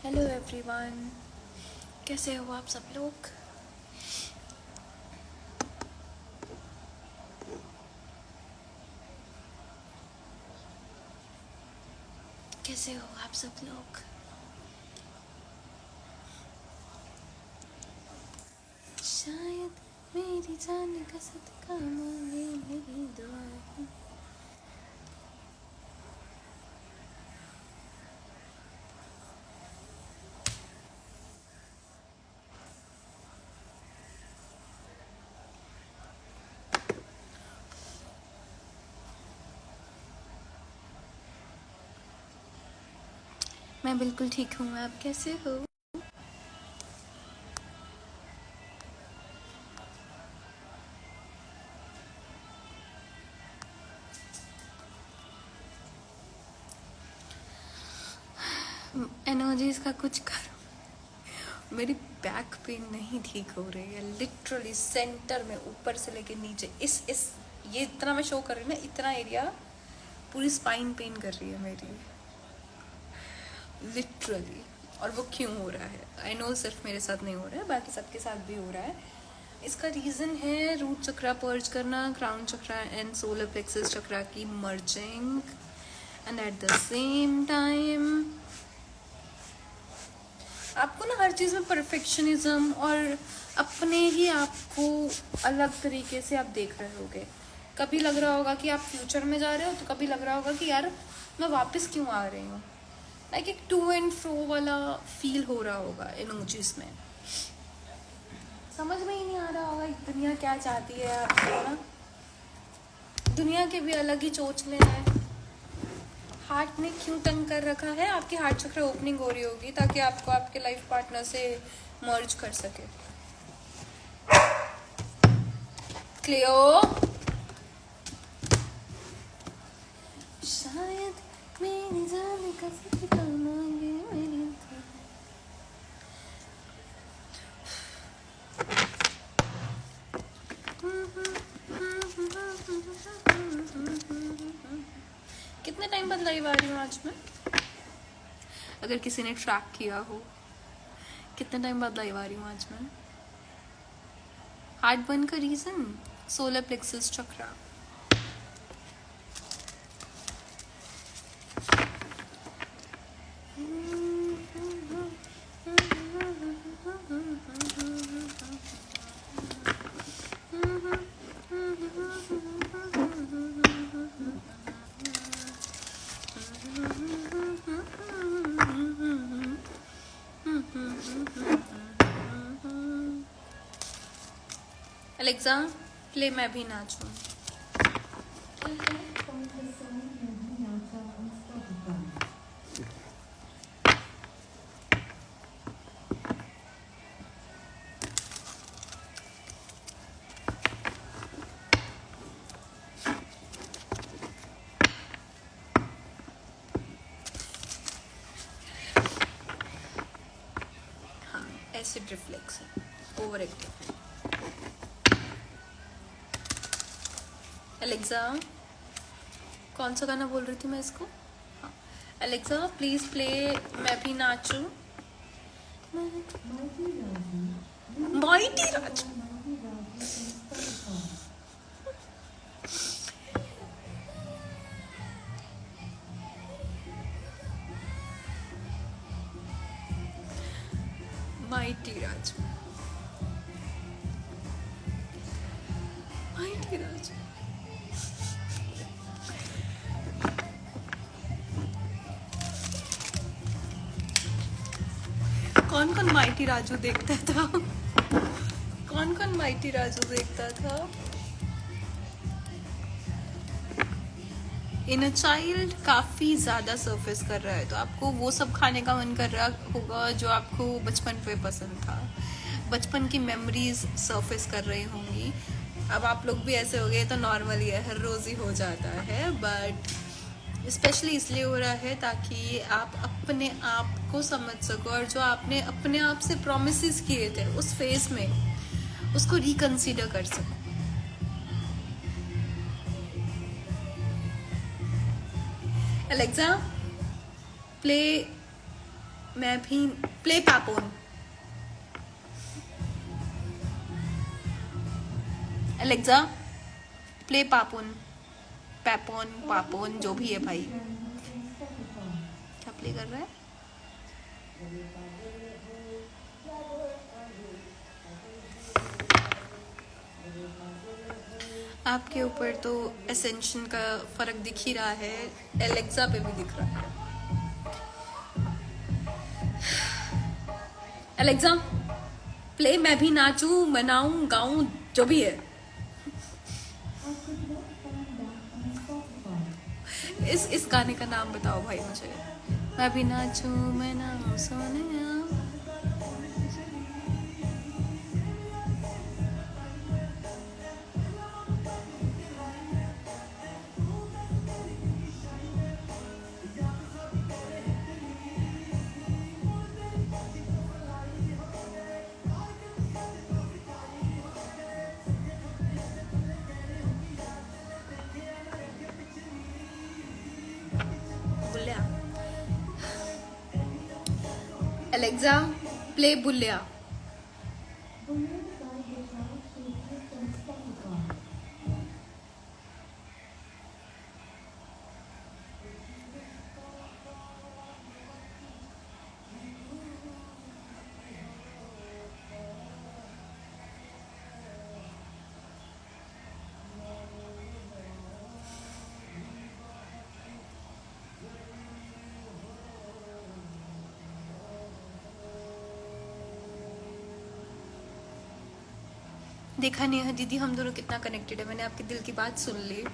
Hello everyone, कैसे हो आप सब लोग। कैसे हो आप सब लोग। शायद मेरी जान का सदका मांगे मेरी दुआएं। मैं बिल्कुल ठीक हूँ, आप कैसे हो। एनर्जीज का कुछ करो, मेरी बैक पेन नहीं ठीक हो रही है। लिटरली सेंटर में ऊपर से लेके नीचे इस ये इतना मैं शो कर रही हूँ ना, इतना एरिया पूरी स्पाइन पेन कर रही है मेरी, लिटरली। और वो क्यों हो रहा है, आई नो सिर्फ मेरे साथ नहीं हो रहा है, बाकी सबके साथ भी हो रहा है। इसका रीज़न है रूट चक्रा पर्ज करना, crown chakra and solar plexus chakra की merging, and at the same time आपको ना हर चीज़ में परफेक्शनिज्म और अपने ही आप को अलग तरीके से आप देख रहे होगे। कभी लग रहा होगा कि आप फ्यूचर में जा रहे हो, तो कभी लग रहा होगा कि यार मैं वापस क्यों आ रही हूँ। लाइक एक टू एंड फ्रो वाला फील हो रहा होगा इमोजीज में। समझ में ही नहीं आ रहा होगा दुनिया क्या चाहती है आपको ना। दुनिया के भी अलग ही चोचले हैं। हार्ट ने क्यों तंग कर रखा है, आपकी हार्ट चक्र ओपनिंग हो रही होगी ताकि आपको आपके लाइफ पार्टनर से मर्ज कर सके। क्लियो शायद मेरी जान का सदका मांगे मेरी कितने टाइम बाद लाइव आ रही हूँ आज मैं, अगर किसी ने ट्रैक किया हो। कितने टाइम बाद लाइव आ रही हूँ आज मैं। हार्ट बर्न का रीजन सोलर प्लेक्सस चक्रा। एलेक्सा प्ले मैं भी नाचूं। हाँ, एसिड रिफ्लेक्स है, ओवर एक्टिव। एलेक्सा कौन सा गाना बोल रही थी मैं इसको। हाँ, एलेक्सा प्लीज प्ले मैं भी नाचूं। माइटी राज माइटी राज माइटी राज। कौन कौन माइटी राजू देखता था, कौन कौन माइटी राजू देखता था। इन अ चाइल्ड काफ़ी ज़्यादा सरफेस कर रहा है, तो आपको वो सब खाने का मन कर रहा होगा जो आपको बचपन पे पसंद था। बचपन की मेमोरीज सरफेस कर रही होंगी। अब आप लोग भी ऐसे हो गए तो नॉर्मली है, हर रोज़ ही हो जाता है, बट स्पेशली इसलिए हो रहा है ताकि आप अपने आप को समझ सको और जो आपने अपने आप से प्रॉमिसेस किए थे उस फेज में उसको रिकंसीडर कर सको। एलेक्सा प्ले मैं भी play Papon. Alexa play Papon, Papon Papon जो भी है भाई। क्या प्ले कर रहा है? आपके ऊपर तो एसेंशन का फर्क दिख ही रहा है, एलेक्सा पे भी दिख रहा है। एलेक्सा प्ले मैं भी नाचूं, मनाऊं, गाऊं, जो भी है। इस गाने का नाम बताओ भाई मुझे। मैं भी नाचूं, मनाऊं, सोनिया। Bulleya Alexa play Bulleya. देखा नेहा दीदी हम दोनों कितना कनेक्टेड है, मैंने आपके दिल की बात सुन ली।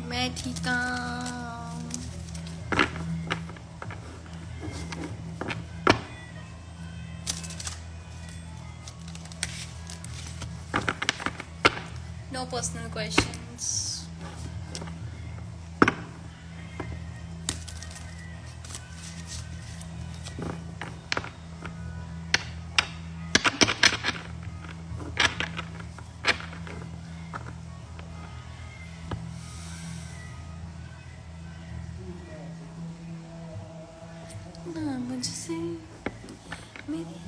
मैं ठीक हूँ। No personal questions. ना मुझसे मेरी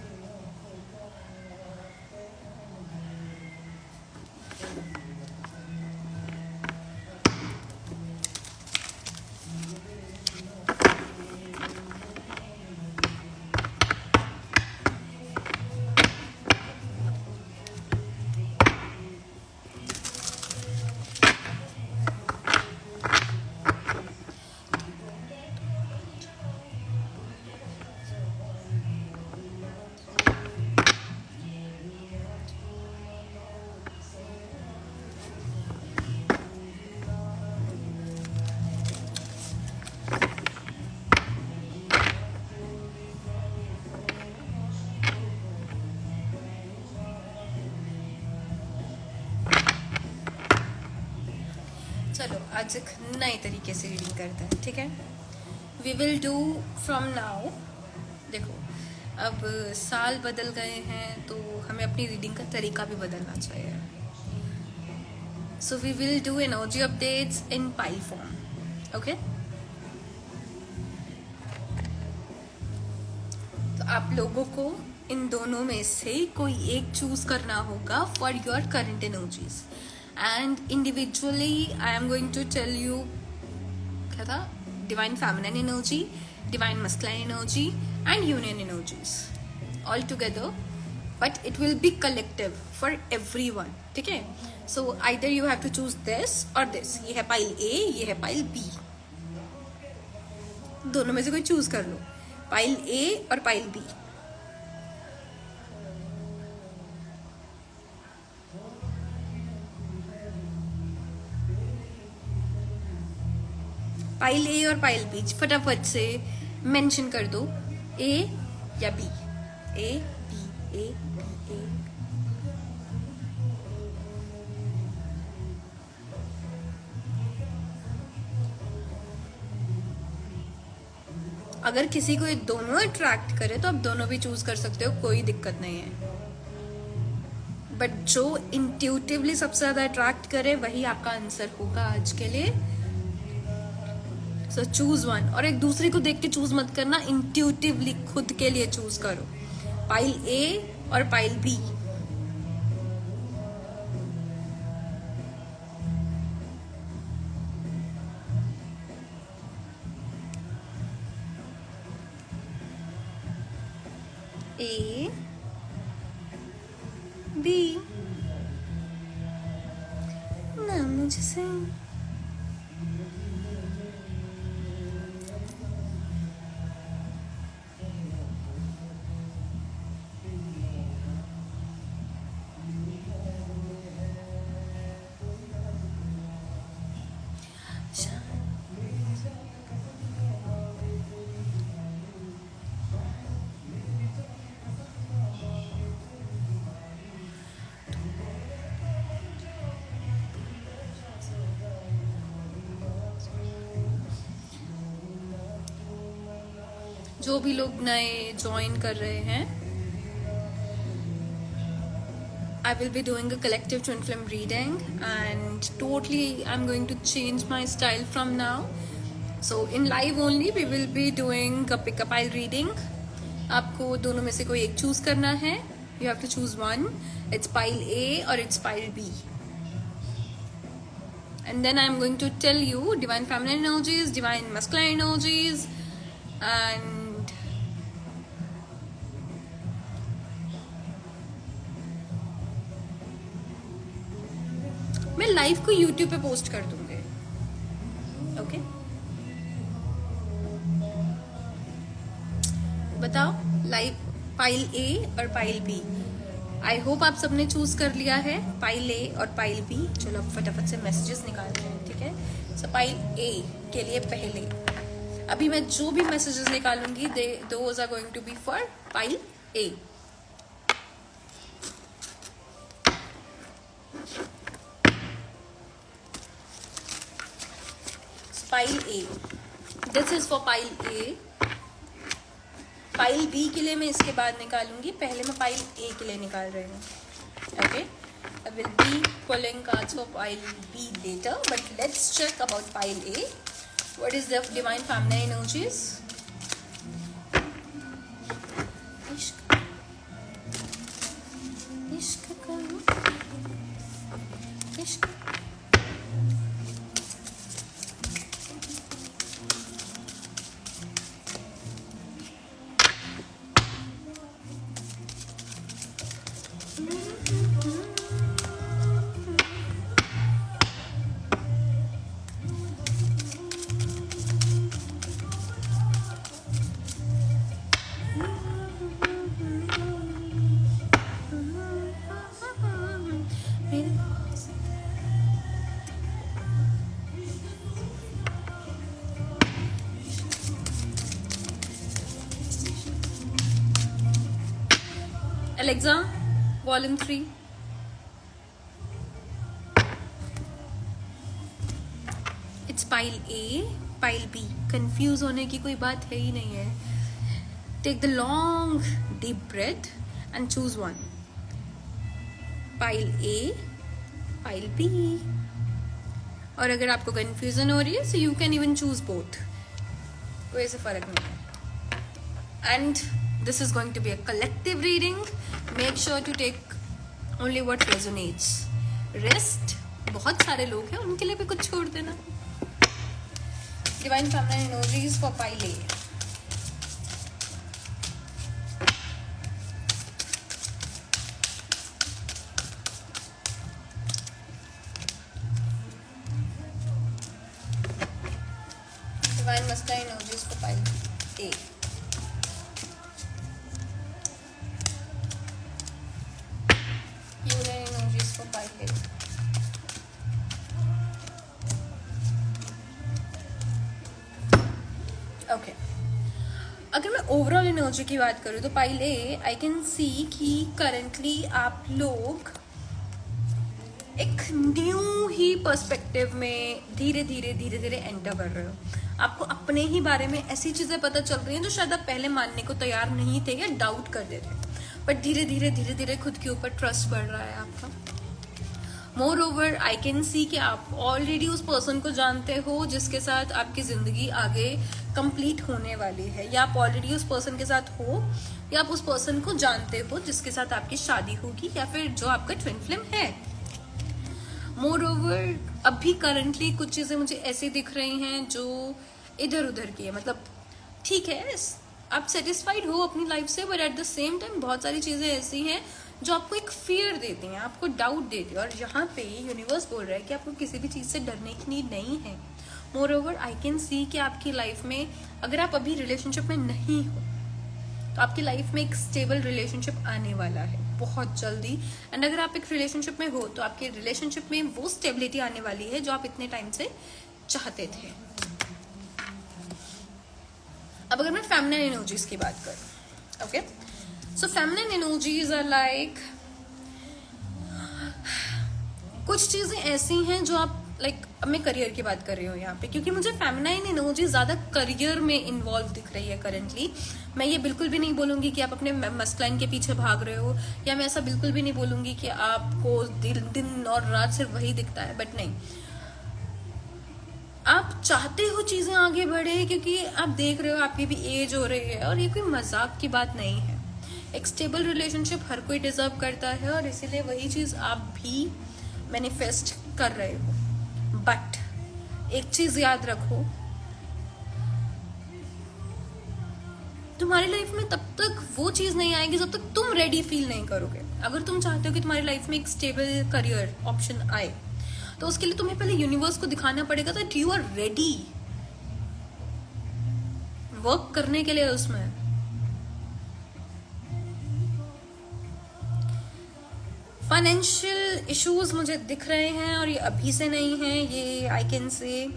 चलो आज एक नए तरीके से रीडिंग करते हैं, ठीक है। We will do from now. देखो अब साल बदल गए हैं तो हमें अपनी रीडिंग का तरीका भी बदलना चाहिए। So we will do energy updates in pile form, okay. तो आप लोगों को इन दोनों में से कोई एक चूज करना होगा for your current energies, and individually I am going to tell you क्या था, divine feminine energy, divine masculine energy and union energies all together, but it will be collective for everyone, ठीक है। So either you have to choose this और this. ये है pile ए, ये है pile B, दोनों में से कोई चूज कर लो, पाइल ए और पाइल बी। पाइल ए और पाइल बी फटाफट से मेंशन कर दो, ए या B, A B, A B, A. अगर किसी को ये दोनों अट्रैक्ट करे तो आप दोनों भी चूज कर सकते हो, कोई दिक्कत नहीं है। बट जो इंट्यूटिवली सबसे ज्यादा अट्रैक्ट करे वही आपका आंसर होगा आज के लिए। सो चूज वन, और एक दूसरे को देख के चूज मत करना, इंट्यूटिवली खुद के लिए चूज करो, पाइल ए और पाइल बी। ए बी ना मुझसे जो भी लोग नए ज्वाइन कर रहे हैं, I will be doing a collective twin flame reading and totally I'm going to change my style from now. So in live only we will be doing a pick a pile reading. आपको दोनों में से कोई एक choose करना है. You have to choose one. It's pile A or it's pile B. And then I'm going to tell you divine feminine energies, divine masculine energies, and मैं live को यूट्यूब पे पोस्ट कर दूंगी. ओके, बताओ live pile ए और pile B. I hope आप सबने choose कर लिया है पाइल ए और पाइल बी. चलो अब फटाफट से मैसेजेस निकालते हैं. ठीक है, सो पाइल ए के लिए पहले अभी मैं जो भी मैसेजेस निकालूंगी those are going to be for pile A. Pile A, this is for pile A. Pile B के लिए मैं इसके बाद निकालूंगी. पहले मैं पाइल ए के लिए निकाल रही हूँ. Okay, I will be pulling cards for pile B later, but let's check about pile A. What is the divine feminine energies? इश्क इश्क करो इश्क. Alexa, volume 3. It's pile A, pile B. Confuse होने की कोई बात है ही नहीं है. Take the long deep breath and choose one. Pile A, pile B. और अगर आपको confusion हो रही है, so you can even choose both. कोई ऐसे फर्क नहीं है. And this is going to be a collective reading. Make sure to take only what resonates. Rest, बहुत सारे लोग हैं, उनके लिए भी कुछ छोड़ देना. Divine feminine energies for pile A. Divine masculine energies for pile A. Okay, अगर मैं ओवरऑल एनर्जी की बात करूँ तो pile A, I can see कि करंटली आप लोग एक न्यू ही पर्सपेक्टिव में धीरे धीरे एंटर कर रहे हो. आपको अपने ही बारे में ऐसी चीजें पता चल रही हैं जो शायद आप पहले मानने को तैयार नहीं थे या डाउट कर रहे थे, बट धीरे धीरे खुद के ऊपर ट्रस्ट बढ़ रहा है आपका। More over I can see कि आप ऑलरेडी उस पर्सन को जानते हो जिसके साथ आपकी जिंदगी आगे कंप्लीट होने वाली है, या आप ऑलरेडी उस पर्सन के साथ हो, या आप उस पर्सन को जानते हो जिसके साथ आपकी शादी होगी, या फिर जो आपका ट्विन फ्लेम है। मोर ओवर अभी करंटली कुछ चीजें मुझे ऐसी दिख रही हैं जो इधर उधर की है, मतलब ठीक है आप सेटिस्फाइड हो अपनी लाइफ से, but at the same time बहुत सारी चीजें ऐसी हैं जो आपको एक फियर देती हैं, आपको डाउट देती है, और यहाँ पे यूनिवर्स बोल रहा है कि आपको किसी भी चीज से डरने की नीड नहीं है। More over I can see कि आपकी लाइफ में अगर आप अभी रिलेशनशिप में नहीं हो तो आपकी लाइफ में एक स्टेबल रिलेशनशिप आने वाला है बहुत जल्दी, एंड अगर आप एक रिलेशनशिप में हो तो आपके रिलेशनशिप में वो स्टेबिलिटी आने वाली है जो आप इतने टाइम से चाहते थे। अब अगर मैं फेमिनिन एनर्जीज की बात करूं, okay, so feminine energies are like, कुछ चीजें ऐसी हैं जो आप लाइक, अब मैं करियर की बात कर रही हूँ यहाँ पे, क्योंकि मुझे फेमिनाइन एनर्जी ज्यादा करियर में इन्वॉल्व दिख रही है करंटली। मैं ये बिल्कुल भी नहीं बोलूंगी कि आप अपने मस्कुलाइन के पीछे भाग रहे हो, या मैं ऐसा बिल्कुल भी नहीं बोलूंगी कि आपको दिन और रात सिर्फ वही दिखता है, बट नहीं, आप चाहते हो चीजें आगे बढ़े, क्योंकि आप देख रहे हो आपकी भी एज हो रही है, और ये कोई मजाक की बात नहीं है। एक स्टेबल रिलेशनशिप हर कोई डिजर्व करता है, और इसीलिए वही चीज आप भी मैनिफेस्ट कर रहे हो। बट एक चीज याद रखो, तुम्हारी लाइफ में तब तक वो चीज नहीं आएगी जब तक तुम रेडी फील नहीं करोगे। अगर तुम चाहते हो कि तुम्हारी लाइफ में एक स्टेबल करियर ऑप्शन आए, तो उसके लिए तुम्हें पहले यूनिवर्स को दिखाना पड़ेगा that you are ready work करने के लिए उसमें। फाइनेंशियल इश्यूज मुझे दिख रहे हैं, और ये अभी से नहीं है, ये I can say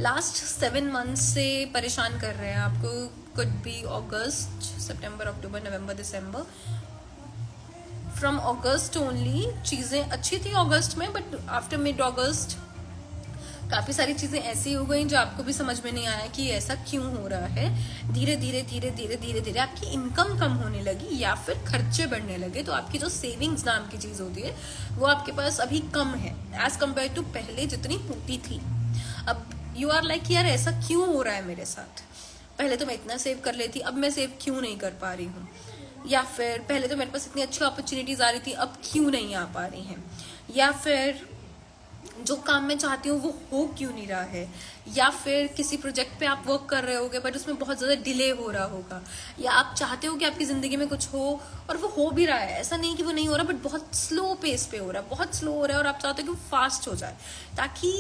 last 7 months से परेशान कर रहे हैं आपको। Could be August, September, October, November, December. From August only चीजें अच्छी थी अगस्त में, बट आफ्टर मिड अगस्त काफी सारी चीजें ऐसी हो गई जो आपको भी समझ में नहीं आया कि ऐसा क्यों हो रहा है। धीरे धीरे आपकी इनकम कम होने लगी, या फिर खर्चे बढ़ने लगे, तो आपकी जो सेविंग्स नाम की चीज होती है वो आपके पास अभी कम है एज कम्पेयर टू पहले जितनी होती थी। अब यू आर लाइक यार ऐसा क्यों हो रहा है मेरे साथ, पहले तो मैं इतना सेव कर लेती, अब मैं सेव क्यों नहीं कर पा रही हूँ, या फिर पहले तो मेरे पास इतनी अच्छी अपॉर्चुनिटीज आ रही थी अब क्यों नहीं आ पा रही हैं, या फिर जो काम मैं चाहती हूँ वो हो क्यों नहीं रहा है, या फिर किसी प्रोजेक्ट पे आप वर्क कर रहे होगे बट उसमें बहुत ज्यादा डिले हो रहा होगा, या आप चाहते हो कि आपकी जिंदगी में कुछ हो और वो हो भी रहा है, ऐसा नहीं कि वो नहीं हो रहा बट बहुत स्लो पेस पे हो रहा है, बहुत स्लो हो रहा है, और आप चाहते हो कि वो फास्ट हो जाए ताकि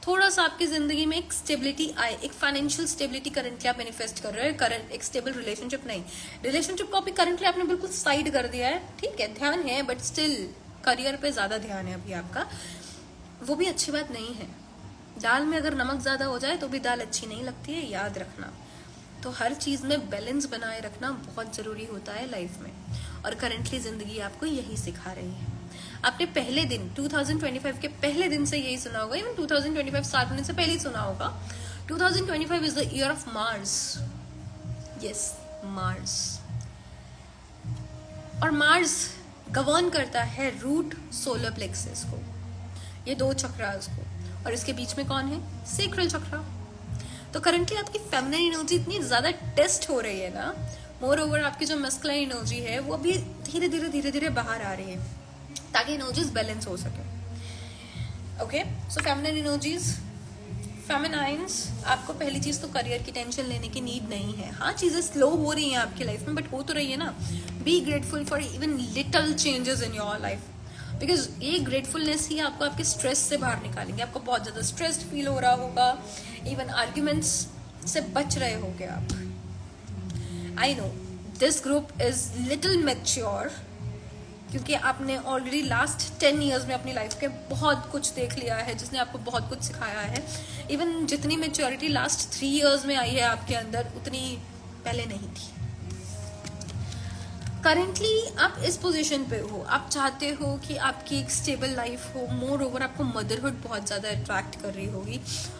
थोड़ा सा आपकी जिंदगी में एक स्टेबिलिटी आए, एक फाइनेंशियल स्टेबिलिटी करंटली आप मैनिफेस्ट कर रहे हो। करंट एक स्टेबल रिलेशनशिप नहीं, रिलेशनशिप को अभी करंटली आपने बिल्कुल साइड कर दिया है, ठीक है ध्यान है बट स्टिल करियर पे ज्यादा ध्यान है अभी आपका, वो भी अच्छी बात नहीं है। दाल में अगर नमक ज्यादा हो जाए तो भी दाल अच्छी नहीं लगती है, याद रखना। तो हर चीज में बैलेंस बनाए रखना बहुत जरूरी होता है लाइफ में, और करंटली जिंदगी आपको यही सिखा रही है। आपने पहले दिन 2025 के पहले दिन से यही सुना होगा, इवन 2025 स्टार्ट होने से पहले ही सुना होगा, 2025 is the year of Mars. Yes, Mars. और मार्स गवर्न करता है रूट सोलर प्लेक्सस को, ये 2 चक्रास को, और इसके बीच में कौन है, सेक्रल चक्रा। तो करंटली आपकी फेमिनिन एनर्जी इतनी ज्यादा टेस्ट हो रही है ना, मोर ओवर आपकी जो मस्कुलाइन एनर्जी है वो अभी धीरे धीरे बाहर आ रही है ताकि एनर्जीज बैलेंस हो सके। ओके, सो फेमिनिन एनर्जीज, फेमिनाइंस, आपको पहली चीज तो करियर की टेंशन लेने की नीड नहीं है। हाँ, चीजें स्लो हो रही हैं आपकी लाइफ में बट हो तो रही है ना। Be grateful for even little changes in your life, because ये ग्रेटफुलनेस ही आपको आपके स्ट्रेस से बाहर निकालेंगे। आपको बहुत ज्यादा स्ट्रेस्ड फील हो रहा होगा, इवन आर्ग्यूमेंट्स से बच रहे होगे आप। I know this group is little mature, क्योंकि आपने ऑलरेडी लास्ट 10 years में अपनी लाइफ के बहुत कुछ देख लिया है, जिसने आपको बहुत कुछ सिखाया है। इवन जितनी मैच्योरिटी लास्ट 3 years में आई है आपके अंदर, उतनी पहले नहीं थी। करेंटली आप इस पोजीशन पे हो, आप चाहते हो कि आपकी एक स्टेबल लाइफ हो। मोर ओवर आपको मदरहुड बहुत ज़्यादा अट्रैक्ट कर रही होगी।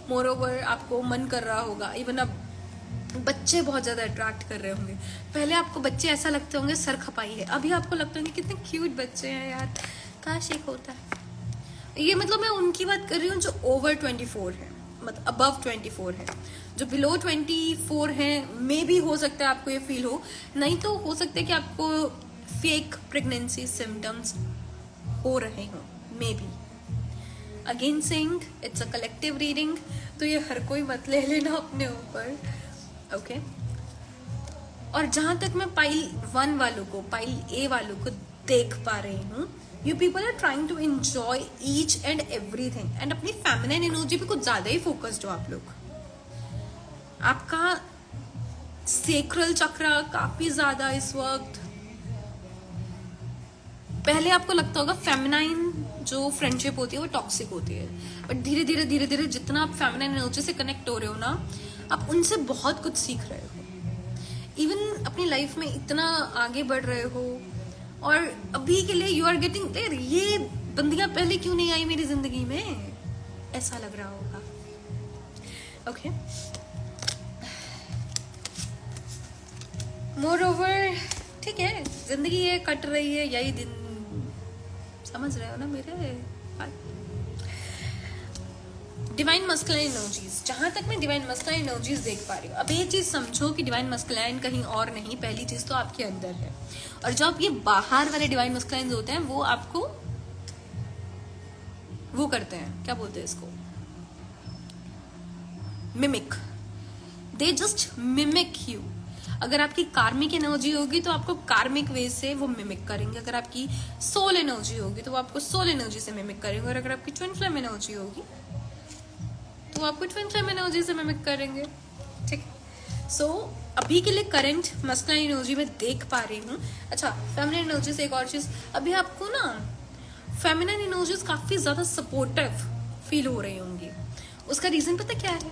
मोर ओवर आपको मन कर रहा होगा, इवन अब बच्चे बहुत ज़्यादा अट्रैक्ट कर रहे होंगे। पहले आपको बच्चे ऐसा लगते होंगे सर खपाई है, अभी आपको लगता है कितने क्यूट बच्चे हैं यार, काश एक होता है। ये मतलब मैं उनकी बात कर रही हूँ जो ओवर 24 है, मतलब अबव 24 है। जो बिलो 24 है मे भी हो सकता है आपको ये फील हो, नहीं तो हो सकता है कि आपको फेक प्रेगनेंसी सिम्टम्स हो रहे हो, may be. Again saying it's a collective reading, तो ये हर कोई मत ले लेना अपने ऊपर, ओके। और जहां तक मैं पाइल 1 वालों को, पाइल ए वालों को देख पा रही हूँ, you people are trying to enjoy each and everything and अपनी फेमिनिन एनर्जी पे कुछ ज्यादा ही फोकस्ड हो आप लोग। आपका सेक्रल चक्र काफी ज्यादा इस वक्त, पहले आपको लगता होगा फेमिनाइन जो फ्रेंडशिप होती है वो टॉक्सिक होती है, बट धीरे धीरे धीरे धीरे जितना आप फेमिनाइन एनर्जी से कनेक्ट हो रहे हो ना, आप उनसे बहुत कुछ सीख रहे हो। इवन अपनी लाइफ में इतना आगे बढ़ रहे हो, और अभी के लिए यू आर गेटिंग देयर, ये बंदियां पहले क्यों नहीं आई मेरी जिंदगी में, ऐसा लग रहा होगा, ओके। मोर ओवर ठीक है, जिंदगी ये कट रही है, यही दिन, समझ रहे हो ना मेरे। डिवाइन मस्कुलाइन एनर्जीज, जहां तक मैं डिवाइन मस्कुलाइन एनर्जीज देख पा रही हूँ, अब ये चीज समझो कि डिवाइन मस्कुलाइन कहीं और नहीं, पहली चीज तो आपके अंदर है, और जो आप ये बाहर वाले डिवाइन मस्कुलाइन होते हैं वो आपको वो करते हैं, क्या बोलते हैं इसको, mimic, they just mimic you. अगर आपकी कार्मिक एनर्जी होगी तो आपको कार्मिक वे से वो मिमिक करेंगे, अगर आपकी सोल एनर्जी होगी तो वो आपको सोल एनर्जी से मिमिक करेंगे, और अगर आपकी ट्विन फ्लेम एनर्जी होगी तो वो आपको ट्विन फ्लेम एनर्जी से मिमिक करेंगे, ठीक है। सो अभी के लिए करंट मस्कुलाइन एनर्जी में देख पा रही हूँ। अच्छा, फेमिनिन एनर्जी से एक और चीज, अभी आपको ना फेमिनिन एनर्जीज काफी ज्यादा सपोर्टिव फील हो रही होंगी। उसका रीजन पता क्या है,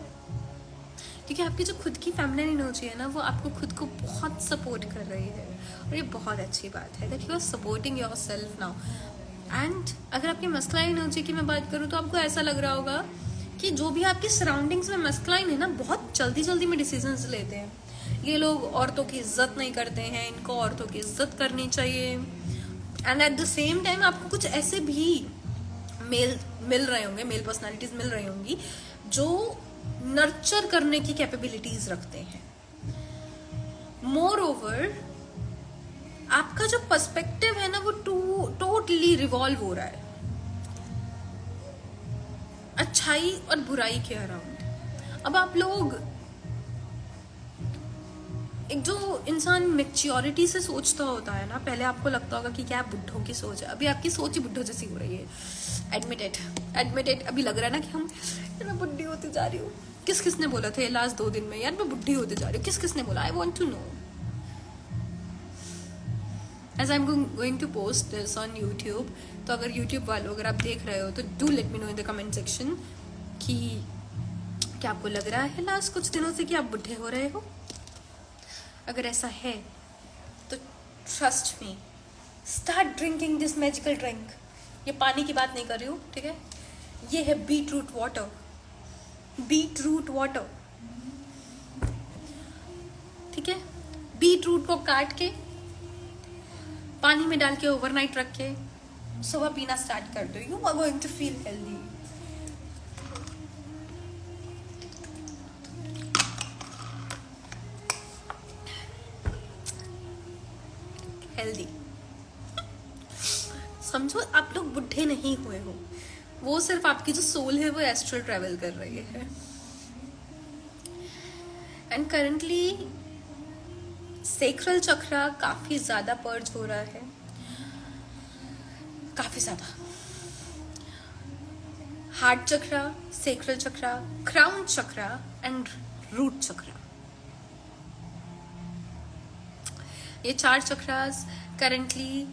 क्योंकि आपकी जो खुद की फेमिनिन एनर्जी है ना, वो आपको खुद को बहुत सपोर्ट कर रही है, और ये बहुत अच्छी बात है that you are supporting yourself now. And अगर आपकी मस्कुलाइन एनर्जी की मैं बात करूँ तो आपको ऐसा लग रहा होगा कि जो भी आपकी सराउंडिंग्स में मस्कुलाइन है ना, बहुत जल्दी जल्दी में डिसीजंस लेते हैं। ये लोग औरतों की इज्जत नहीं करते हैं, इनको औरतों की इज्जत करनी चाहिए। And at the same time आपको कुछ ऐसे भी मेल मिल रहे होंगे, मेल पर्सनालिटीज मिल रही होंगी जो नर्चर करने की कैपेबिलिटीज रखते हैं। मोर ओवर आपका जो पर्सपेक्टिव है ना, वो टोटली रिवॉल्व हो रहा है अच्छाई और बुराई के अराउंड। अब आप लोग, एक जो इंसान मैच्योरिटी से सोचता होता है ना, पहले आपको लगता होगा कि क्या बुढ़ों की सोच है, अभी आपकी सोच ही बुढ़ों जैसी हो रही है। एडमिटेड अभी लग रहा है ना कि मैं बुढ़ी होती जा रही हूँ। किसने बोला था लास्ट 2 दिन में यार मैं बुढ़ी होती जा रही हूँ, किसने बोला? I want to know. As I am going to post this on YouTube, तो अगर यूट्यूब वालों अगर आप देख रहे हो तो do let me know in the comment section कि क्या आपको लग रहा है लास्ट कुछ दिनों से कि आप बुढ़े हो रहे हो। अगर ऐसा है तो trust me, start drinking this magical drink. ये पानी की बात नहीं कर रही हूँ, ठीक है, ये है beetroot water. Beetroot water, ठीक है, बीट रूट को काट के पानी में डाल के ओवरनाइट रख के सुबह पीना स्टार्ट कर दो, you are going to feel healthy. Healthy समझो, आप लोग बुढ़े नहीं हुए हो, वो सिर्फ आपकी जो सोल है वो एस्ट्रल ट्रेवल कर रही है। एंड करंटली सेक्रल चक्र काफी ज्यादा पर्ज हो रहा है, काफी ज्यादा। हार्ट चक्र, सेक्रल चक्र, क्राउन चक्र एंड रूट चक्र, ये 4 चक्रास करंटली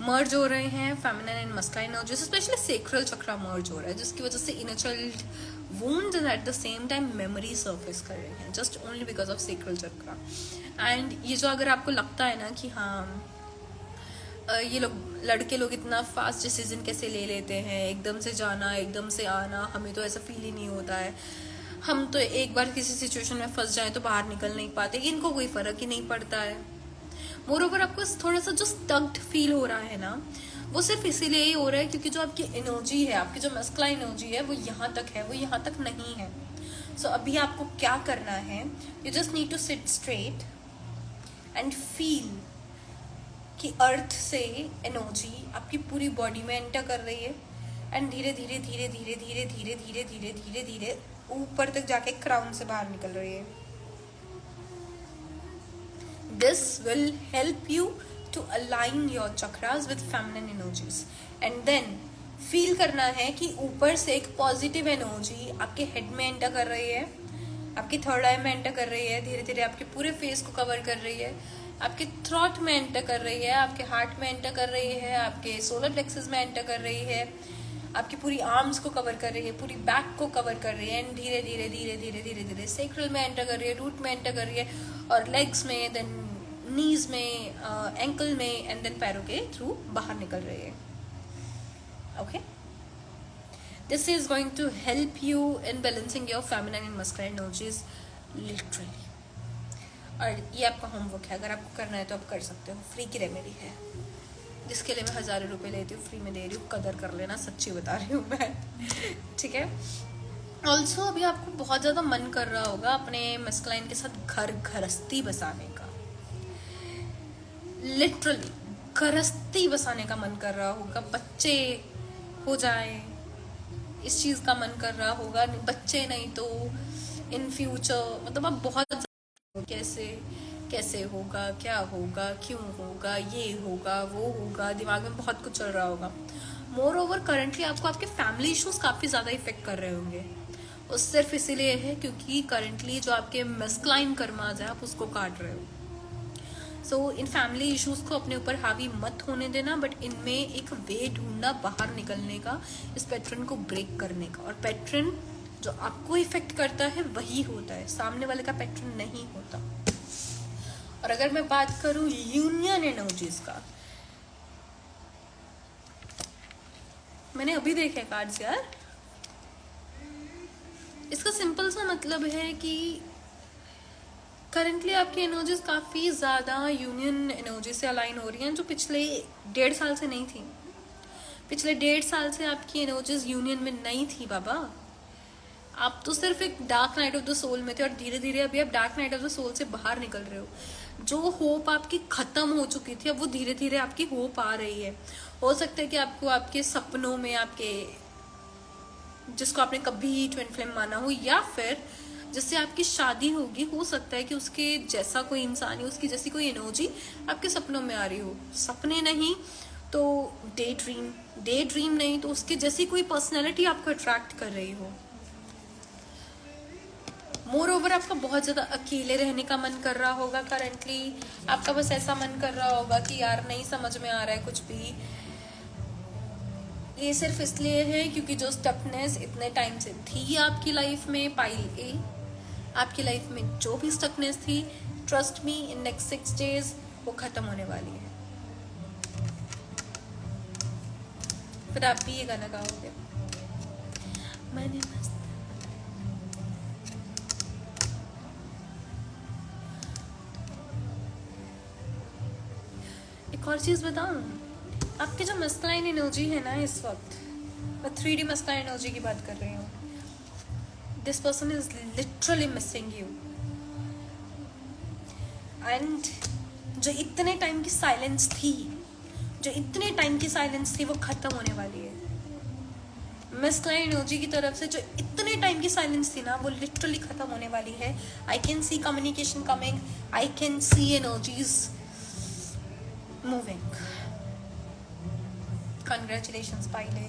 मर्ज हो रहे हैं feminine and masculine energy, specially sacral चक्र मर्ज हो रहा है, जिसकी वजह से inner child wounds and at the same time memory surface कर रहे हैं, just only because of sacral चक्र। एंड ये जो अगर आपको लगता है ना कि हाँ ये लोग लड़के लोग इतना फास्ट डिसीजन कैसे ले लेते हैं, एकदम से जाना एकदम से आना, हमें तो ऐसा फील ही नहीं होता है। हम तो एक बार किसी सिचुएशन में फंस जाएं तो बाहर निकल नहीं पाते, इनको कोई फर्क ही नहीं पड़ता है। मोर ओवर आपको थोड़ा सा जो स्टक्ड फील हो रहा है ना, वो सिर्फ इसीलिए ही हो रहा है क्योंकि जो आपकी एनर्जी है, आपकी जो मस्कुलाइन एनर्जी है वो यहाँ तक है, वो यहाँ तक नहीं है। सो अभी आपको क्या करना है, you just need to sit straight and feel कि अर्थ से एनर्जी आपकी पूरी बॉडी में एंटर कर रही है एंड धीरे धीरे धीरे धीरे धीरे धीरे धीरे धीरे धीरे धीरे ऊपर तक जाके क्राउन से बाहर निकल रही है। This will help you to align your chakras with feminine energies and then feel करना है कि ऊपर से एक पॉजिटिव एनर्जी आपके हेड में एंटर कर रही है, आपकी थर्ड आई में एंटर कर रही है, धीरे धीरे आपके पूरे फेस को कवर कर रही है, आपके थ्रॉट में एंटर कर रही है, आपके हार्ट में एंटर कर रही है, आपके सोलर प्लेक्सस में एंटर कर रही है, आपकी पूरी आर्म्स को कवर कर रही है, पूरी बैक को कवर कर रही है एंड धीरे धीरे धीरे धीरे धीरे धीरे सेक्रल में एंटर कर रही है, रूट में एंटर कर रही है और लेग्स में, देन नीज में, एंकल में एंड देन पैरों के थ्रू बाहर निकल रही है। Okay, this is going to help you in balancing your feminine and masculine energies literally. और ये आपका होमवर्क है, अगर आपको करना है तो आप कर सकते हो, फ्री की रेमेडी है जिसके लिए मैं 1000 रुपये लेती हूँ, फ्री में दे रही हूँ, कदर कर लेना, सच्ची बता रही हूँ मैं। ठीक है। ऑल्सो अभी आपको बहुत ज़्यादा मन कर रहा होगा अपने मस्कुलाइन के साथ घर गृहस्थी बसाने का, लिटरली गृहस्थी बसाने का मन कर रहा होगा, बच्चे हो जाए इस चीज़ का मन कर रहा होगा, बच्चे नहीं तो इन फ्यूचर, मतलब आप बहुत कैसे कैसे होगा, क्या होगा, क्यों होगा, ये होगा, वो होगा, दिमाग में बहुत कुछ चल रहा होगा। मोर ओवर करंटली आपको आपके फैमिली इश्यूज काफ़ी ज़्यादा इफेक्ट कर रहे होंगे, और सिर्फ इसीलिए है क्योंकि करंटली जो आपके मस्कुलाइन कर्माज है आप उसको काट रहे हो। सो इन फैमिली इश्यूज को अपने ऊपर हावी मत होने देना, बट इनमें एक वे ढूंढना बाहर निकलने का, इस पैटर्न को ब्रेक करने का। और पैटर्न जो आपको इफेक्ट करता है वही होता है, सामने वाले का पैटर्न नहीं होता। और अगर मैं बात करूं यूनियन एनर्जीज का, मैंने अभी देखे कार्ड्स यार, इसका सिंपल सा मतलब है कि करंटली आपकी एनर्जीज काफ़ी ज़्यादा यूनियन एनर्जी से अलाइन हो रही हैं, जो पिछले 1.5 साल से नहीं थी। पिछले 1.5 साल से आपकी एनर्जीज यूनियन में नहीं थी बाबा, आप तो सिर्फ एक dark night of the soul में थे और धीरे धीरे अभी आप dark night of the soul से बाहर निकल रहे हो। जो होप आपकी खत्म हो चुकी थी अब वो धीरे धीरे आपकी होप आ रही है। हो सकता है कि आपको आपके सपनों में, आपके जिसको आपने कभी ट्विन फ्लेम माना हो, या फिर जिससे आपकी शादी होगी, हो सकता है कि उसके जैसा कोई इंसान है, उसकी जैसी कोई एनर्जी आपके सपनों में आ रही हो। सपने नहीं तो डे ड्रीम नहीं तो उसके जैसी कोई पर्सनैलिटी आपको अट्रैक्ट कर रही हो। मोर ओवर आपका बहुत ज़्यादा अकेले रहने का मन कर रहा होगा करंटली, आपका बस ऐसा मन कर रहा होगा कि यार नहीं समझ में आ रहा है कुछ भी। ये सिर्फ इसलिए है क्योंकि जो स्टकनेस इतने टाइम से थी आपकी लाइफ में, पाइल ए, आपकी लाइफ में जो भी स्टकनेस थी, trust me in next 6 days वो खत्म होने वाली है। फिर आप भी ये गाना गाओगे, मैंने मस्त। एक और चीज़ बताऊं, आपकी जो मस्कुलाइन एनर्जी है ना इस वक्त, मैं 3D मस्कुलाइन एनर्जी की बात कर रही हूँ, this person is literally missing you. And जो इतने टाइम की साइलेंस थी, वो खत्म होने वाली है। मस्कुलाइन एनर्जी की तरफ से जो इतने टाइम की साइलेंस थी ना, वो लिटरली खत्म होने वाली है। I can see communication coming, I can see energies moving. Congratulations पाइले,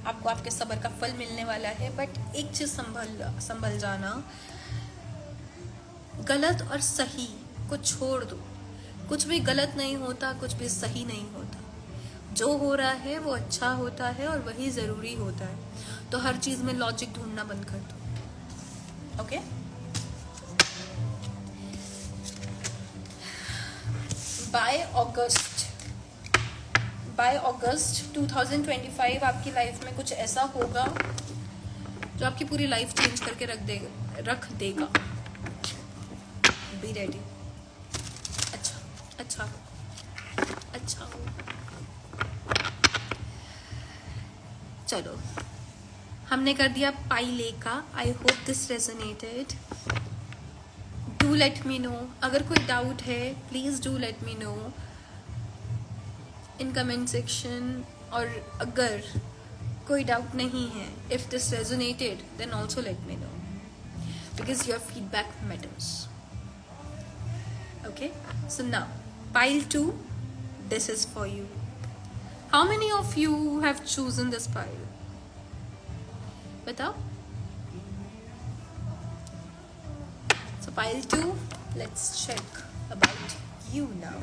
आपको आपके सब्र का फल मिलने वाला है। बट एक चीज़ संभल जाना, गलत और सही को छोड़ दो। कुछ भी गलत नहीं होता, कुछ भी सही नहीं होता। जो हो रहा है वो अच्छा होता है और वही ज़रूरी होता है। तो हर चीज़ में लॉजिक ढूंढना बंद कर दो। ओके, बाय अगस्त बाय अगस्त 2025 आपकी लाइफ में कुछ ऐसा होगा जो आपकी पूरी लाइफ चेंज करके रख देगा। Be ready. अच्छा हो। चलो, हमने कर दिया पाइले का। I hope this resonated. Do let me know, अगर कोई डाउट है please do let me know in comment section. और अगर कोई डाउट नहीं है, if this resonated then also let me know, because your feedback matters. Okay, so now pile 2, this is for you. How many of you have chosen this pile? बताओ। So pile 2, let's check about you now.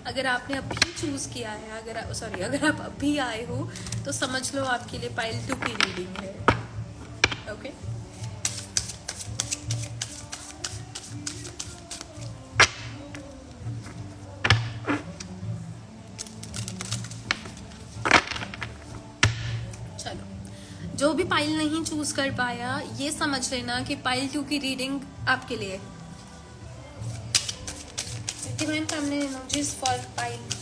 अगर आपने अभी choose किया है, अगर आप अभी आए हो तो समझ लो आपके लिए पाइल 2 की रीडिंग है। ओके, चलो, जो भी पाइल नहीं चूज कर पाया ये समझ लेना कि पाइल 2 की रीडिंग आपके लिए है। Divine feminine energies for pile B.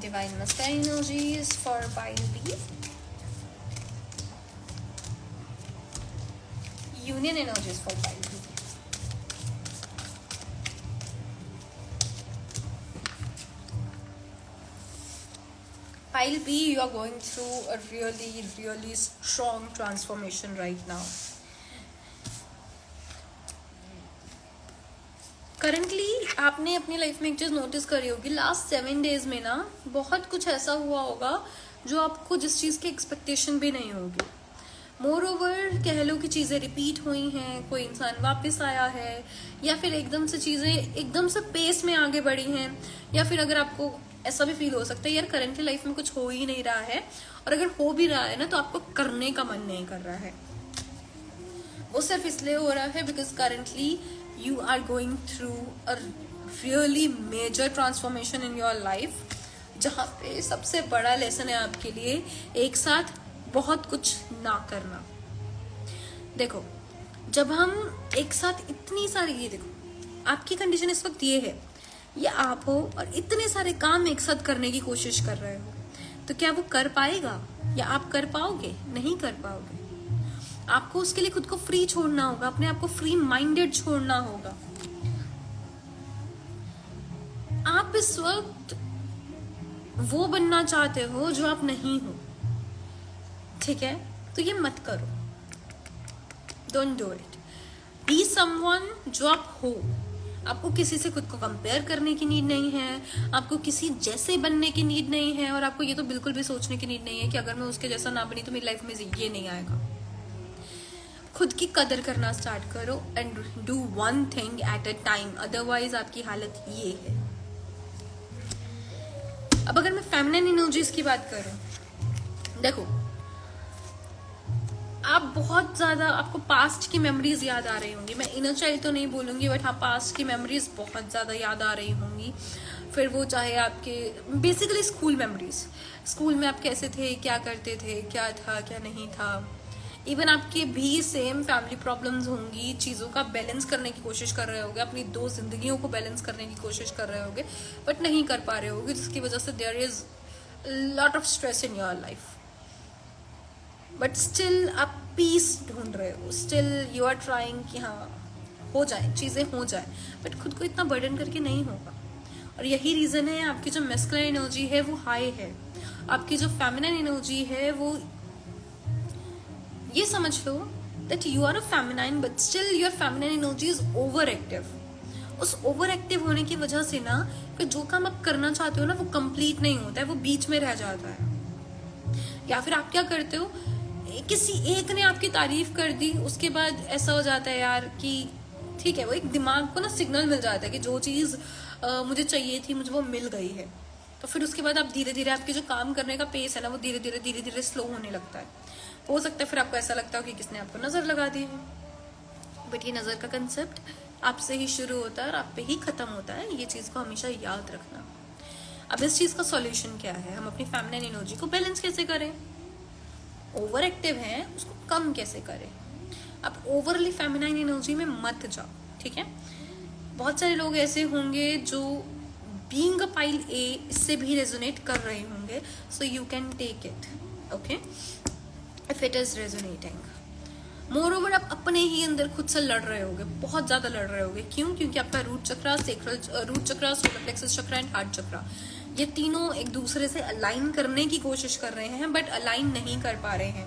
Divine masculine energies for pile B. Union energies for pile B. Pile B, you are going through a really strong transformation right now. Currently आपने अपनी life में एक चीज़ notice करी होगी, last 7 days में ना बहुत कुछ ऐसा हुआ होगा जो आपको जिस चीज़ की एक्सपेक्टेशन भी नहीं होगी। मोर ओवर कह लो कि चीज़ें रिपीट हुई हैं, कोई इंसान वापस आया है, या फिर एकदम से चीज़ें एकदम से पेस में आगे बढ़ी हैं, या फिर अगर आपको ऐसा भी फील हो सकता है यार करंटली लाइफ में कुछ हो ही नहीं रहा है, और अगर हो भी रहा है ना तो आपको करने का मन नहीं कर रहा है। वो सिर्फ इसलिए हो रहा है because currently you are going through a really major transformation in your life, जहाँ पे सबसे बड़ा लेसन है आपके लिए एक साथ बहुत कुछ ना करना। देखो, जब हम एक साथ इतनी सारी, ये देखो आपकी कंडीशन इस वक्त ये है, ये आप हो और इतने सारे काम एक साथ करने की कोशिश कर रहे हो, तो क्या वो कर पाएगा या आप कर पाओगे? नहीं कर पाओगे। आपको उसके लिए खुद को फ्री छोड़ना होगा, अपने आप को फ्री माइंडेड छोड़ना होगा। आप इस वक्त वो बनना चाहते हो जो आप नहीं हो, ठीक है? तो ये मत करो, don't do it. Be someone जो आप हो। आपको किसी से खुद को कंपेयर करने की नीड नहीं है, आपको किसी जैसे बनने की नीड नहीं है, और आपको ये तो बिल्कुल भी सोचने की नीड नहीं है कि अगर मैं उसके जैसा ना बनी तो मेरी लाइफ में ये नहीं आएगा। खुद की कदर करना स्टार्ट करो and do one thing at a time, otherwise आपकी हालत ये है। अब अगर मैं फेमिनिन एनर्जीज की बात करूं, देखो आप बहुत ज्यादा, आपको पास्ट की मेमोरीज याद आ रही होंगी। मैं इनर चाइल्ड तो नहीं बोलूंगी, बट हाँ पास्ट की मेमोरीज बहुत ज्यादा याद आ रही होंगी। फिर वो चाहे आपके बेसिकली स्कूल मेमोरीज, स्कूल में आप कैसे थे, क्या करते थे, क्या था क्या नहीं था। इवन आपके भी सेम फैमिली प्रॉब्लम्स होंगी, चीज़ों का बैलेंस करने की कोशिश कर रहे होगे, अपनी 2 जिंदगियों को बैलेंस करने की कोशिश कर रहे होगे, बट नहीं कर पा रहे होगे, जिसकी वजह से there is lot of stress in your life. But still आप पीस ढूंढ रहे हो, स्टिल यू आर ट्राइंग कि हाँ हो जाए, चीज़ें हो जाए, बट खुद को इतना बर्डन करके नहीं होगा। और यही रीज़न है आपकी जो मैस्कुलिन एनर्जी है वो हाई है, आपकी जो फेमिनिन एनर्जी है वो, ये समझ लो that you are a feminine but still your feminine energy is over active. उस ओवर एक्टिव होने की वजह से ना फिर जो काम आप करना चाहते हो ना वो कंप्लीट नहीं होता है, वो बीच में रह जाता है। या फिर आप क्या करते हो, किसी एक ने आपकी तारीफ कर दी, उसके बाद ऐसा हो जाता है यार कि ठीक है, वो एक दिमाग को ना सिग्नल मिल जाता है कि जो चीज़ मुझे चाहिए थी मुझे वो मिल गई है। तो फिर उसके बाद आप धीरे धीरे आपके जो काम करने का पेस है ना वो धीरे धीरे स्लो होने लगता है। हो सकता है फिर आपको ऐसा लगता हो कि किसने आपको नज़र लगा दी है, बट ये नज़र का कंसेप्ट आपसे ही शुरू होता है और आप पे ही ख़त्म होता है। ये चीज़ को हमेशा याद रखना। अब इस चीज़ का सॉल्यूशन क्या है? हम अपनी फेमिनिन एनर्जी को बैलेंस कैसे करें? ओवर एक्टिव हैं उसको कम कैसे करें? आप ओवरली फेमिनाइन एनर्जी में मत जाओ, ठीक है? बहुत सारे लोग ऐसे होंगे जो बीइंग अ पाइल ए इससे भी रेजोनेट कर रहे होंगे, so you can take it, okay, if it is resonating. Moreover आप अपने ही अंदर खुद से लड़ रहे होगे, बहुत ज़्यादा लड़ रहे होगे। क्यों? क्योंकि आपका root chakra, root chakra, solar plexus chakra and heart chakra, ये तीनों एक दूसरे से अलाइन करने की कोशिश कर रहे हैं बट अलाइन नहीं कर पा रहे हैं।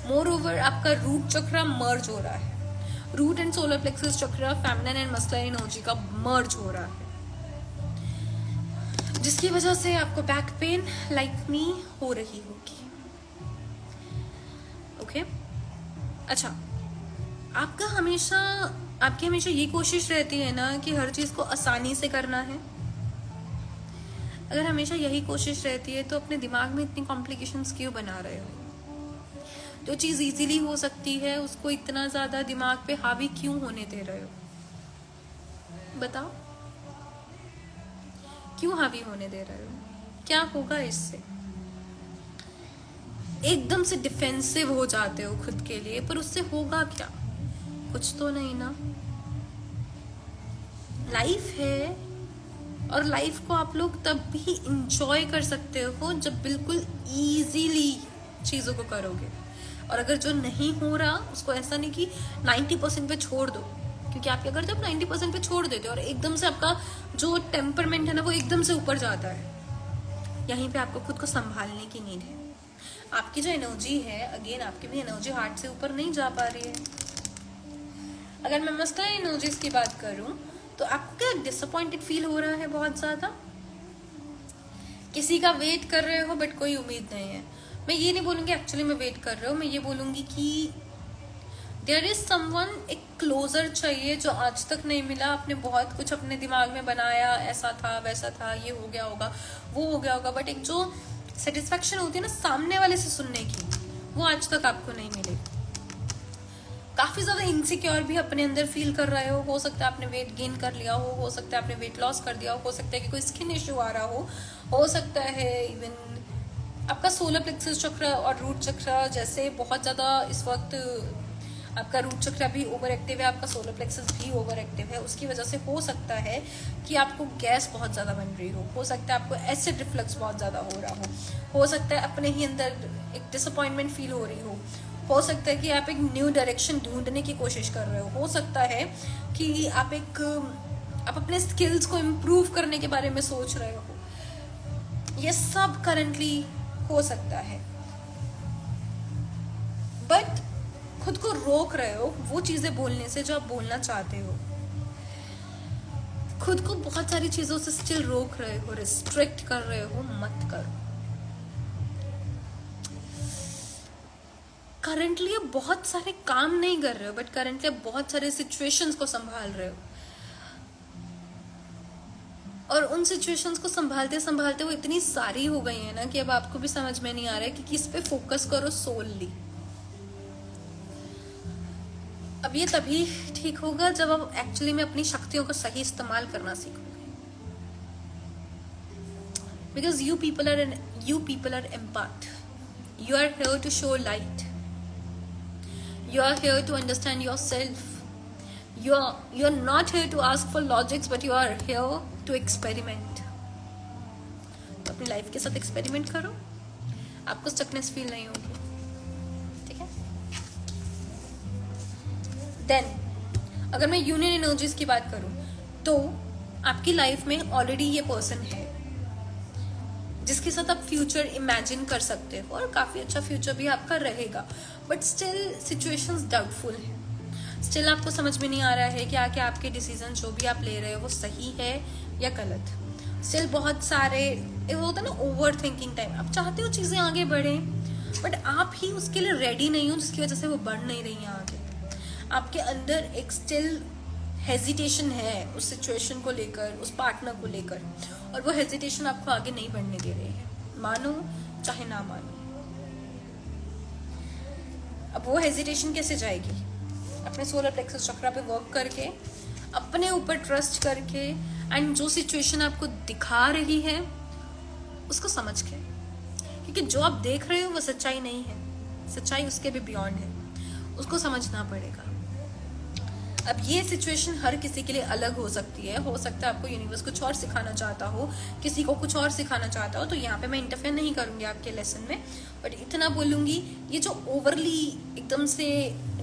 मोर ओवर आपका रूट चक्रा मर्ज हो रहा है, root and solar plexus chakra feminine and masculine energy का मर्ज हो रहा है, जिसकी वजह से आपको बैक पेन लाइक मी हो रही होगी, ओके? अच्छा, आपकी हमेशा ये कोशिश रहती है ना कि हर चीज़ को आसानी से करना है। अगर हमेशा यही कोशिश रहती है तो अपने दिमाग में इतनी कॉम्प्लिकेशंस क्यों बना रहे हो? जो चीज़ इजीली हो सकती है उसको इतना ज़्यादा दिमाग पे हावी क्यों होने दे रहे हो? बताओ, क्यों हावी होने दे रहे हो? क्या होगा इससे? एकदम से डिफेंसिव हो जाते हो खुद के लिए, पर उससे होगा क्या? कुछ तो नहीं ना। लाइफ है और लाइफ को आप लोग तब भी इंजॉय कर सकते हो जब बिल्कुल इजीली चीज़ों को करोगे। और अगर जो नहीं हो रहा उसको ऐसा नहीं कि 90% पे छोड़ दो, क्योंकि आप क्या करते हो, 90% पे छोड़ देते हो और एकदम से आपका जो टेम्परमेंट है ना वो एकदम से ऊपर जाता है। यहीं पे आपको खुद को संभालने की नीड है। आपकी जो एनर्जी है, अगेन आपकी भी एनर्जी हार्ट से ऊपर नहीं जा पा रही है। अगर मैं मस्कुलिन एनर्जीज की बात करूं तो आपको क्या डिसअपॉइंटेड फील हो रहा है बहुत ज़्यादा? किसी का वेट कर रहे हो बट कोई उम्मीद नहीं है। मैं ये नहीं बोलूँगी एक्चुअली मैं वेट कर रहा हूँ, मैं ये बोलूँगी कि देयर इज समवन, एक क्लोजर चाहिए जो आज तक नहीं मिला। आपने बहुत कुछ अपने दिमाग में बनाया, ऐसा था वैसा था, ये हो गया होगा वो हो गया होगा, बट एक जो सेटिस्फैक्शन होती है ना सामने वाले से सुनने की, वो आज तक आपको नहीं मिली। काफ़ी ज़्यादा इनसिक्योर भी अपने अंदर फील कर रहे हो सकता है आपने वेट गेन कर लिया हो सकता है आपने वेट लॉस कर दिया हो सकता है कि कोई स्किन इश्यू आ रहा हो सकता है इवन आपका सोलर प्लेक्सस चक्र और रूट चक्र जैसे बहुत ज़्यादा इस वक्त आपका रूट चक्र भी ओवर एक्टिव है, आपका सोलर प्लेक्सस भी ओवर एक्टिव है। उसकी वजह से हो सकता है कि आपको गैस बहुत ज़्यादा बन रही हो सकता है आपको एसिड रिफ्लक्स बहुत ज़्यादा हो रहा हो सकता है अपने ही अंदर एक डिसअपॉइंटमेंट फील हो रही हो सकता है कि आप एक न्यू डायरेक्शन ढूंढने की कोशिश कर रहे हो सकता है कि आप अपने स्किल्स को इम्प्रूव करने के बारे में सोच रहे हो। ये सब करंटली हो सकता है, बट खुद को रोक रहे हो वो चीज़ें बोलने से जो आप बोलना चाहते हो। खुद को बहुत सारी चीज़ों से स्टिल रोक रहे हो, रिस्ट्रिक्ट कर रहे हो, मत करो। करंटली आप बहुत सारे काम नहीं कर रहे हो, बट करंटली आप बहुत सारे सिचुएशंस को संभाल रहे हो और उन सिचुएशंस को संभालते संभालते वो इतनी सारी हो गई है ना कि अब आपको भी समझ में नहीं आ रहा है कि किस पे फोकस करो सोलली। अब ये तभी ठीक होगा जब आप एक्चुअली में अपनी शक्तियों को सही इस्तेमाल करना सीखोगे, because you people are empath, you are here to show light, you are here to understand yourself, you are not here to ask for logics but you are here to experiment। तो अपनी life के साथ experiment करो, आपको stuckness feel नहीं होगी, ठीक है? देन अगर मैं यूनियन एनर्जीज की बात करूं तो आपकी लाइफ में ऑलरेडी ये पर्सन है जिसके साथ आप फ्यूचर इमेजिन कर सकते हो और काफ़ी अच्छा फ्यूचर भी आपका रहेगा, बट स्टिल सिचुएशंस डाउटफुल है। स्टिल आपको समझ में नहीं आ रहा है कि क्या आपके डिसीजन जो भी आप ले रहे हो वो सही है या गलत। स्टिल बहुत सारे वो होता है ना ओवर थिंकिंग टाइम, आप चाहते हो चीज़ें आगे बढ़ें बट आप ही उसके लिए रेडी नहीं हो, जिसकी वजह से वो बढ़ नहीं रही है आगे। आपके अंदर एक स्टिल हेजिटेशन है उस सिचुएशन को लेकर, उस पार्टनर को लेकर, और वो हेजिटेशन आपको आगे नहीं बढ़ने दे रही है, मानो चाहे ना मानो। अब वो हेजिटेशन कैसे जाएगी? अपने सोलर प्लेक्सस चक्रा पे वर्क करके, अपने ऊपर ट्रस्ट करके, एंड जो सिचुएशन आपको दिखा रही है उसको समझ के, क्योंकि जो आप देख रहे हो वो सच्चाई नहीं है, सच्चाई उसके भी बियॉन्ड है, उसको समझना पड़ेगा। अब ये सिचुएशन हर किसी के लिए अलग हो सकती है। हो सकता है आपको यूनिवर्स कुछ और सिखाना चाहता हो, किसी को कुछ और सिखाना चाहता हो, तो यहाँ पे मैं इंटरफेयर नहीं करूँगी आपके लेसन में, बट इतना बोलूँगी, ये जो ओवरली एकदम से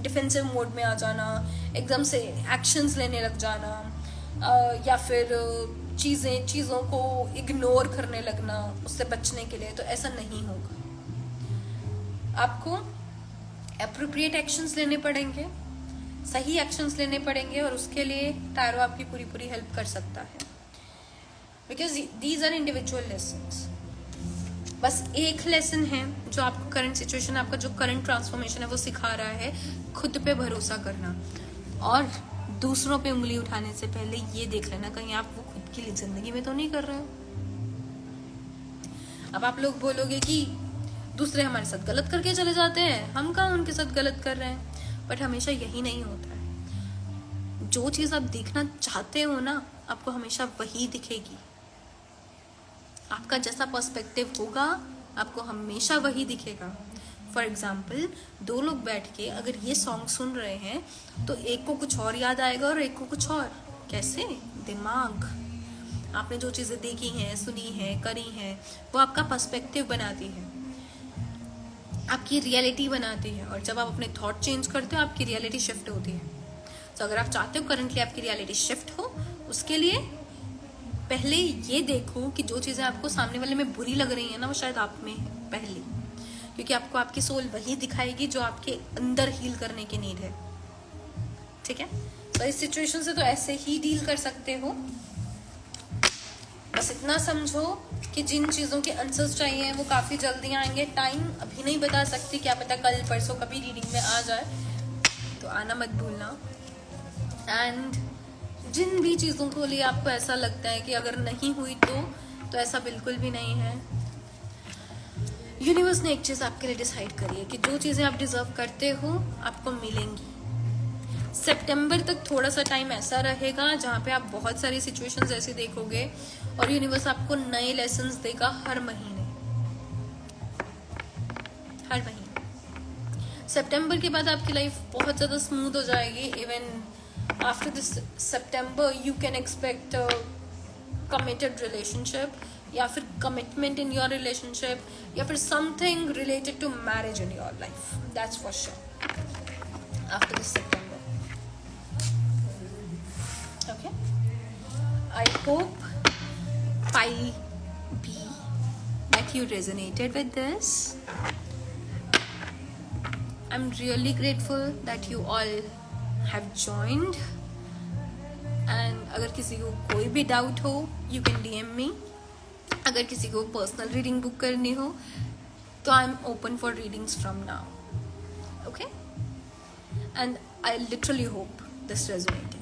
डिफेंसिव मोड में आ जाना, एकदम से एक्शंस लेने लग जाना, या फिर चीज़ों को इग्नोर करने लगना उससे बचने के लिए, तो ऐसा नहीं होगा। आपको एप्रोप्रिएट एक्शंस लेने पड़ेंगे, सही एक्शंस लेने पड़ेंगे, और उसके लिए टैरो आपकी पूरी हेल्प कर सकता है, because these are individual lessons. बस एक लेसन है जो आपको करंट सिचुएशन, आपका जो करंट ट्रांसफॉर्मेशन है वो सिखा रहा है, खुद पे भरोसा करना, और दूसरों पे उंगली उठाने से पहले ये देख लेना कहीं आप वो खुद की जिंदगी में तो नहीं कर रहे हो। अब आप लोग बोलोगे कि दूसरे हमारे साथ गलत करके चले जाते हैं, हम कहाँ उनके साथ गलत कर रहे हैं, बट हमेशा यही नहीं होता है। जो चीज आप देखना चाहते हो ना, आपको हमेशा वही दिखेगी। आपका जैसा पर्सपेक्टिव होगा, आपको हमेशा वही दिखेगा। फॉर एग्जाम्पल, दो लोग बैठ के अगर ये सॉन्ग सुन रहे हैं, तो एक को कुछ और याद आएगा और एक को कुछ और। कैसे? दिमाग। आपने जो चीजें देखी हैं, सुनी हैं, करी हैं, वो आपका पर्सपेक्टिव बनाती है, आपकी रियलिटी बनाती है, और जब आप अपने थॉट चेंज करते हो, आपकी रियलिटी शिफ्ट होती है। तो अगर आप चाहते हो करंटली आपकी रियलिटी शिफ्ट हो, उसके लिए पहले ये देखो कि जो चीज़ें आपको सामने वाले में बुरी लग रही है ना, वो शायद आप में है पहले, क्योंकि आपको आपकी सोल वही दिखाएगी जो आपके अंदर हील करने की नीड है। ठीक है? तो इस सिचुएशन से तो ऐसे ही डील कर सकते हो। बस इतना समझो कि जिन चीज़ों के आंसर्स चाहिए वो काफ़ी जल्दी आएंगे। टाइम अभी नहीं बता सकती, क्या पता कल परसों कभी रीडिंग में आ जाए, तो आना मत भूलना। एंड जिन भी चीज़ों को लिए आपको ऐसा लगता है कि अगर नहीं हुई तो ऐसा बिल्कुल भी नहीं है। यूनिवर्स ने एक चीज़ आपके लिए डिसाइड करी है कि जो चीज़ें आप डिजर्व करते हो आपको मिलेंगी। सितंबर तक थोड़ा सा टाइम ऐसा रहेगा जहाँ पे आप बहुत सारी सिचुएशंस ऐसे देखोगे, और यूनिवर्स आपको नए लेसन्स देगा हर महीने। सितंबर के बाद आपकी लाइफ बहुत ज़्यादा स्मूथ हो जाएगी। Even after this September you can expect committed relationship, या फिर कमिटमेंट इन योर रिलेशनशिप, या फिर something related to marriage in your life. That's for sure after this September. Okay, I hope Pile B that you resonated with this. I'm really grateful that you all have joined. And अगर किसी को कोई भी doubt हो, you can DM me. अगर किसी को personal reading book करनी हो, तो I'm open for readings from now. Okay? And I literally hope this resonated.